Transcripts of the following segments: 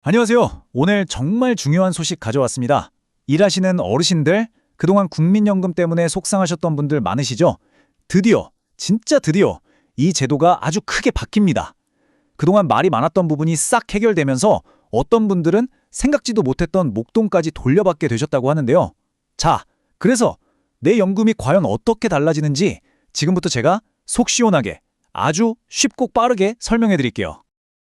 안녕하세요. 오늘 정말 중요한 소식 가져왔습니다. 일하시는 어르신들, 그동안 국민연금 때문에 속상하셨던 분들 많으시죠? 드디어, 진짜 드디어 이 제도가 아주 크게 바뀝니다. 그동안 말이 많았던 부분이 싹 해결되면서 어떤 분들은 생각지도 못했던 목돈까지 돌려받게 되셨다고 하는데요. 자, 그래서 내 연금이 과연 어떻게 달라지는지 지금부터 제가 속 시원하게 아주 쉽고 빠르게 설명해 드릴게요.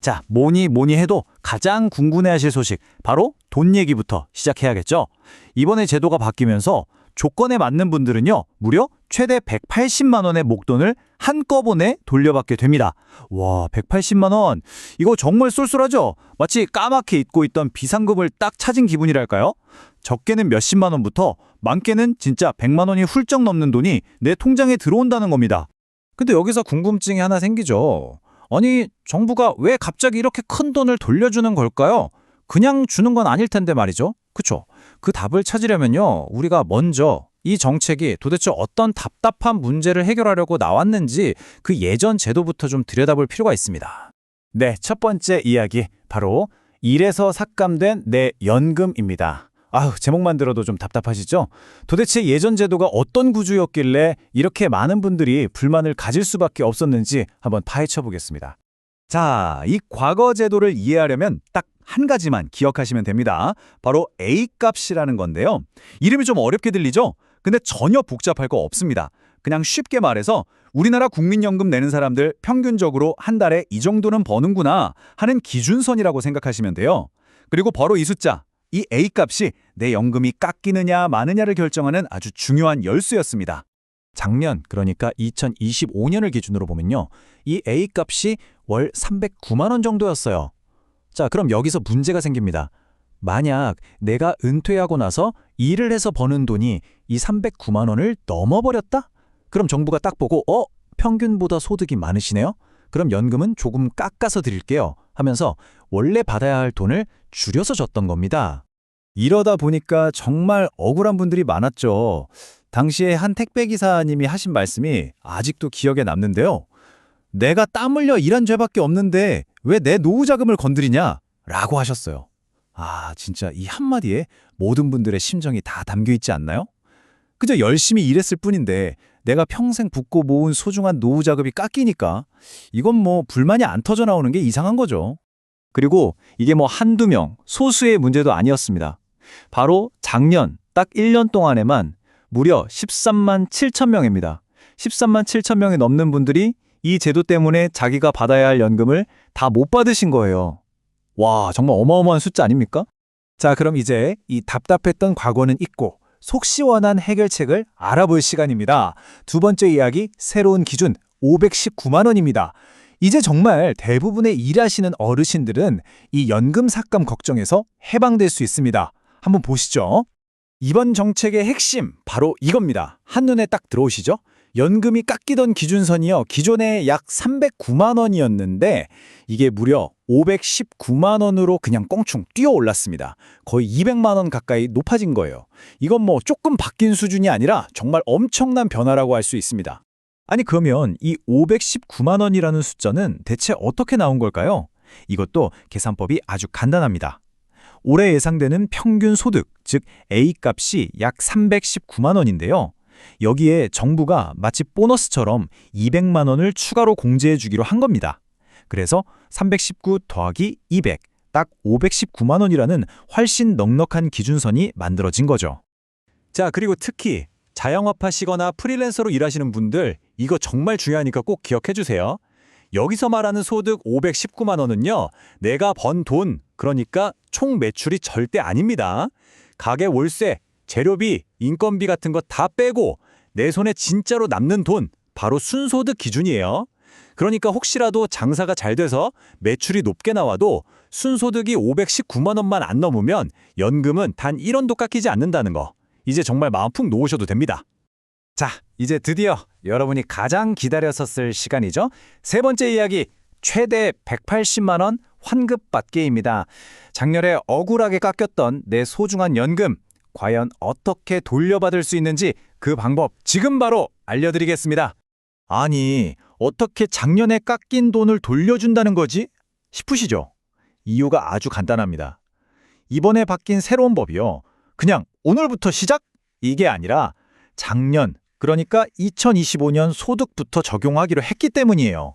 자, 뭐니 해도 가장 궁금해하실 소식, 바로 돈 얘기부터 시작해야겠죠? 이번에 제도가 바뀌면서 조건에 맞는 분들은요, 무려 최대 180만 원의 목돈을 한꺼번에 돌려받게 됩니다. 와, 180만 원. 이거 정말 쏠쏠하죠? 마치 까맣게 잊고 있던 비상금을 딱 찾은 기분이랄까요? 적게는 몇십만 원부터 많게는 진짜 100만 원이 훌쩍 넘는 돈이 내 통장에 들어온다는 겁니다. 근데 여기서 궁금증이 하나 생기죠. 아니, 정부가 왜 갑자기 이렇게 큰 돈을 돌려주는 걸까요? 그냥 주는 건 아닐 텐데 말이죠. 그쵸? 그 답을 찾으려면요, 우리가 먼저 이 정책이 도대체 어떤 답답한 문제를 해결하려고 나왔는지 그 예전 제도부터 좀 들여다볼 필요가 있습니다. 네, 첫 번째 이야기, 바로 일에서 삭감된 내 연금입니다. 아휴, 제목만 들어도 좀 답답하시죠? 도대체 예전 제도가 어떤 구조였길래 이렇게 많은 분들이 불만을 가질 수밖에 없었는지 한번 파헤쳐 보겠습니다. 자, 이 과거 제도를 이해하려면 딱 한 가지만 기억하시면 됩니다. 바로 A값이라는 건데요. 이름이 좀 어렵게 들리죠? 근데 전혀 복잡할 거 없습니다. 그냥 쉽게 말해서 우리나라 국민연금 내는 사람들 평균적으로 한 달에 이 정도는 버는구나 하는 기준선이라고 생각하시면 돼요. 그리고 바로 이 숫자, 이 A값이 내 연금이 깎이느냐 마느냐를 결정하는 아주 중요한 열쇠였습니다. 작년, 그러니까 2025년을 기준으로 보면요, 이 A값이 월 309만 원 정도였어요. 자, 그럼 여기서 문제가 생깁니다. 만약 내가 은퇴하고 나서 일을 해서 버는 돈이 이 309만 원을 넘어버렸다? 그럼 정부가 딱 보고 평균보다 소득이 많으시네요? 그럼 연금은 조금 깎아서 드릴게요 하면서 원래 받아야 할 돈을 줄여서 줬던 겁니다. 이러다 보니까 정말 억울한 분들이 많았죠. 당시에 한 택배기사님이 하신 말씀이 아직도 기억에 남는데요. 내가 땀 흘려 일한 죄밖에 없는데 왜 내 노후 자금을 건드리냐? 라고 하셨어요. 아, 진짜 이 한마디에 모든 분들의 심정이 다 담겨 있지 않나요? 그저 열심히 일했을 뿐인데 내가 평생 붓고 모은 소중한 노후 자금이 깎이니까 이건 뭐 불만이 안 터져 나오는 게 이상한 거죠. 그리고 이게 뭐 한두 명, 소수의 문제도 아니었습니다. 바로 작년 딱 1년 동안에만 무려 13만 7천 명입니다. 13만 7천 명이 넘는 분들이 이 제도 때문에 자기가 받아야 할 연금을 다 못 받으신 거예요. 와, 정말 어마어마한 숫자 아닙니까? 자, 그럼 이제 이 답답했던 과거는 잊고 속 시원한 해결책을 알아볼 시간입니다. 두 번째 이야기, 새로운 기준 519만 원입니다. 이제 정말 대부분의 일하시는 어르신들은 이 연금 삭감 걱정에서 해방될 수 있습니다. 한번 보시죠. 이번 정책의 핵심, 바로 이겁니다. 한눈에 딱 들어오시죠? 연금이 깎이던 기준선이요, 기존에 약 309만 원이었는데 이게 무려 519만 원으로 그냥 껑충 뛰어 올랐습니다. 거의 200만 원 가까이 높아진 거예요. 이건 뭐 조금 바뀐 수준이 아니라 정말 엄청난 변화라고 할 수 있습니다. 아니, 그러면 이 519만 원이라는 숫자는 대체 어떻게 나온 걸까요? 이것도 계산법이 아주 간단합니다. 올해 예상되는 평균 소득, 즉 A값이 약 319만 원인데요. 여기에 정부가 마치 보너스처럼 200만 원을 추가로 공제해 주기로 한 겁니다. 그래서 319 더하기 200, 딱 519만 원이라는 훨씬 넉넉한 기준선이 만들어진 거죠. 자, 그리고 특히 자영업하시거나 프리랜서로 일하시는 분들, 이거 정말 중요하니까 꼭 기억해 주세요. 여기서 말하는 소득 519만 원은요, 내가 번 돈, 그러니까 총 매출이 절대 아닙니다. 가게 월세, 재료비, 인건비 같은 거 다 빼고 내 손에 진짜로 남는 돈, 바로 순소득 기준이에요. 그러니까 혹시라도 장사가 잘 돼서 매출이 높게 나와도 순소득이 519만 원만 안 넘으면 연금은 단 1원도 깎이지 않는다는 거. 이제 정말 마음 푹 놓으셔도 됩니다. 자, 이제 드디어 여러분이 가장 기다렸었을 시간이죠. 세 번째 이야기, 최대 180만 원 환급받기입니다. 작년에 억울하게 깎였던 내 소중한 연금, 과연 어떻게 돌려받을 수 있는지 그 방법 지금 바로 알려드리겠습니다. 아니, 어떻게 작년에 깎인 돈을 돌려준다는 거지? 싶으시죠? 이유가 아주 간단합니다. 이번에 바뀐 새로운 법이요. 그냥 오늘부터 시작? 이게 아니라 작년, 그러니까 2025년 소득부터 적용하기로 했기 때문이에요.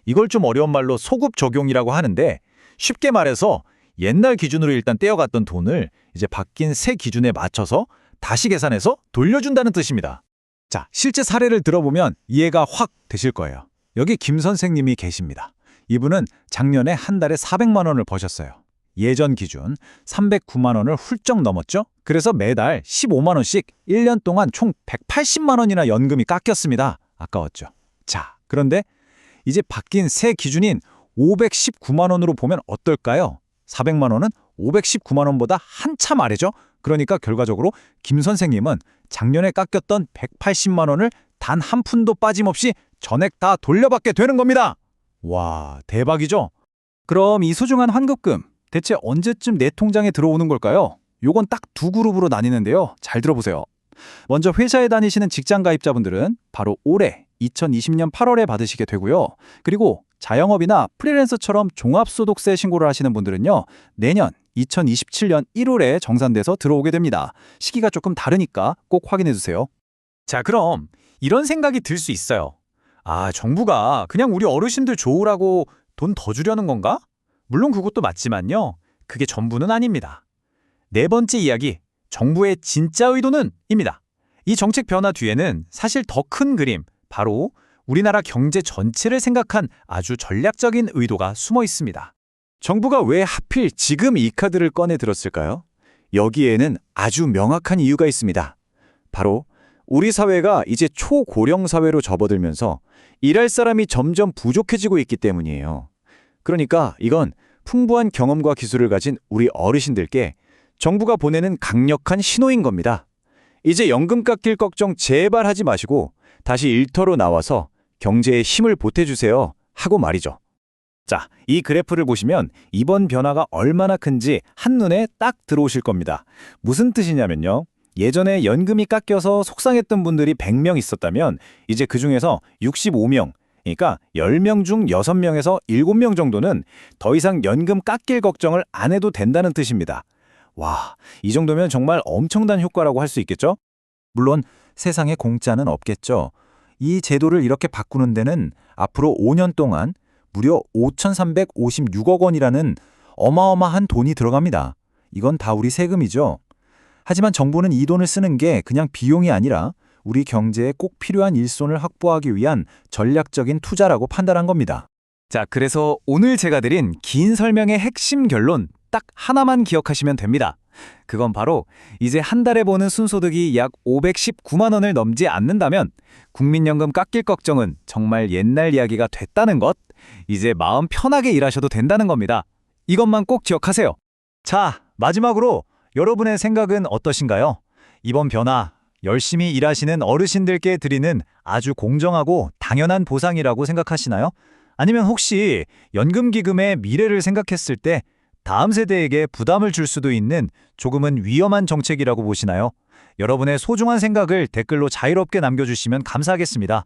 이걸 좀 어려운 말로 소급 적용이라고 하는데 쉽게 말해서 옛날 기준으로 일단 떼어갔던 돈을 이제 바뀐 새 기준에 맞춰서 다시 계산해서 돌려준다는 뜻입니다. 자, 실제 사례를 들어보면 이해가 확 되실 거예요. 여기 김 선생님이 계십니다. 이분은 작년에 한 달에 400만 원을 버셨어요. 예전 기준 309만 원을 훌쩍 넘었죠? 그래서 매달 15만 원씩 1년 동안 총 180만 원이나 연금이 깎였습니다. 아까웠죠? 자, 그런데 이제 바뀐 새 기준인 519만 원으로 보면 어떨까요? 400만 원은 519만 원보다 한참 아래죠? 그러니까 결과적으로 김 선생님은 작년에 깎였던 180만 원을 단 한 푼도 빠짐없이 전액 다 돌려받게 되는 겁니다. 와, 대박이죠? 그럼 이 소중한 환급금 대체 언제쯤 내 통장에 들어오는 걸까요? 요건 딱 두 그룹으로 나뉘는데요. 잘 들어보세요. 먼저 회사에 다니시는 직장 가입자분들은 바로 올해 2020년 8월에 받으시게 되고요. 그리고 자영업이나 프리랜서처럼 종합소득세 신고를 하시는 분들은요. 내년 2027년 1월에 정산돼서 들어오게 됩니다. 시기가 조금 다르니까 꼭 확인해 주세요. 자, 그럼 이런 생각이 들 수 있어요. 아, 정부가 그냥 우리 어르신들 좋으라고 돈 더 주려는 건가? 물론 그것도 맞지만요. 그게 전부는 아닙니다. 네 번째 이야기, 정부의 진짜 의도는 입니다. 이 정책 변화 뒤에는 사실 더 큰 그림, 바로 우리나라 경제 전체를 생각한 아주 전략적인 의도가 숨어 있습니다. 정부가 왜 하필 지금 이 카드를 꺼내 들었을까요? 여기에는 아주 명확한 이유가 있습니다. 바로 우리 사회가 이제 초고령 사회로 접어들면서 일할 사람이 점점 부족해지고 있기 때문이에요. 그러니까 이건 풍부한 경험과 기술을 가진 우리 어르신들께 정부가 보내는 강력한 신호인 겁니다. 이제 연금 깎일 걱정 제발 하지 마시고 다시 일터로 나와서 경제에 힘을 보태주세요 하고 말이죠. 자, 이 그래프를 보시면 이번 변화가 얼마나 큰지 한눈에 딱 들어오실 겁니다. 무슨 뜻이냐면요. 예전에 연금이 깎여서 속상했던 분들이 100명 있었다면 이제 그중에서 65명, 그러니까 10명 중 6명에서 7명 정도는 더 이상 연금 깎일 걱정을 안 해도 된다는 뜻입니다. 와, 이 정도면 정말 엄청난 효과라고 할 수 있겠죠? 물론 세상에 공짜는 없겠죠. 이 제도를 이렇게 바꾸는 데는 앞으로 5년 동안 무려 5,356억 원이라는 어마어마한 돈이 들어갑니다. 이건 다 우리 세금이죠. 하지만 정부는 이 돈을 쓰는 게 그냥 비용이 아니라 우리 경제에 꼭 필요한 일손을 확보하기 위한 전략적인 투자라고 판단한 겁니다. 자, 그래서 오늘 제가 드린 긴 설명의 핵심 결론 딱 하나만 기억하시면 됩니다. 그건 바로 이제 한 달에 버는 순소득이 약 519만 원을 넘지 않는다면 국민연금 깎일 걱정은 정말 옛날 이야기가 됐다는 것, 이제 마음 편하게 일하셔도 된다는 겁니다. 이것만 꼭 기억하세요. 자, 마지막으로 여러분의 생각은 어떠신가요? 이번 변화, 열심히 일하시는 어르신들께 드리는 아주 공정하고 당연한 보상이라고 생각하시나요? 아니면 혹시 연금기금의 미래를 생각했을 때 다음 세대에게 부담을 줄 수도 있는 조금은 위험한 정책이라고 보시나요? 여러분의 소중한 생각을 댓글로 자유롭게 남겨주시면 감사하겠습니다.